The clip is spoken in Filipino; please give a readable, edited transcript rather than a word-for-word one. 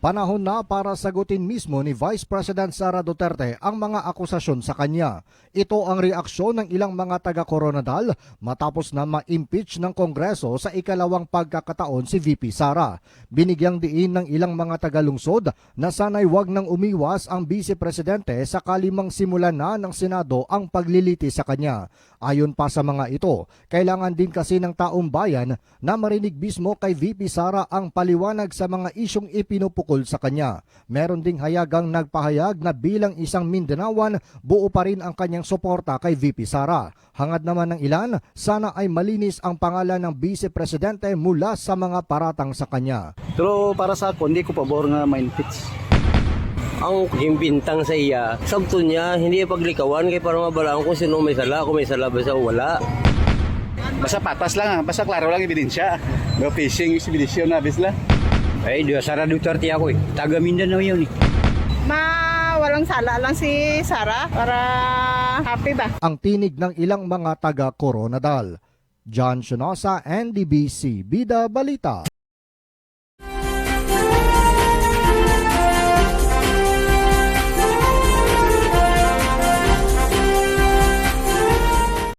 Panahon na para sagutin mismo ni Vice President Sara Duterte ang mga akusasyon sa kanya. Ito ang reaksyon ng ilang mga taga-Coronadal matapos na ma-impeach ng Kongreso sa ikalawang pagkakataon si VP Sara. Binigyang diin ng ilang mga taga-lungsod na sana'y wag nang umiwas ang Vice Presidente sakali mang simulan na ng Senado ang pagliliti sa kanya. Ayon pa sa mga ito, kailangan din kasi ng taong bayan na marinig mismo kay VP Sara ang paliwanag sa mga isyong ipinupukol sa kanya. Meron ding hayagang nagpahayag na bilang isang Mindanaoan, buo pa rin ang kanyang suporta kay VP Sara. Hangad naman ng ilan, sana ay malinis ang pangalan ng Vice Presidente mula sa mga paratang sa kanya. Pero para sa ako, hindi ko pabor nga ma-impeach. Ang himbintang sa iya, sabto niya, hindi paglikawan kay para mabalaan kung sino may sala, kung may sala ba sa wala. Basta patas lang, basta klaro lang ebidensya. No fishing is ebidensya na bisla. Ay, di Sara Duterte ako eh. Taga Mindanao yun eh. Walang sala lang si Sara para happy ba? Ang tinig ng ilang mga taga-Coronadal. John Sionosa, NDBC, Bida Balita.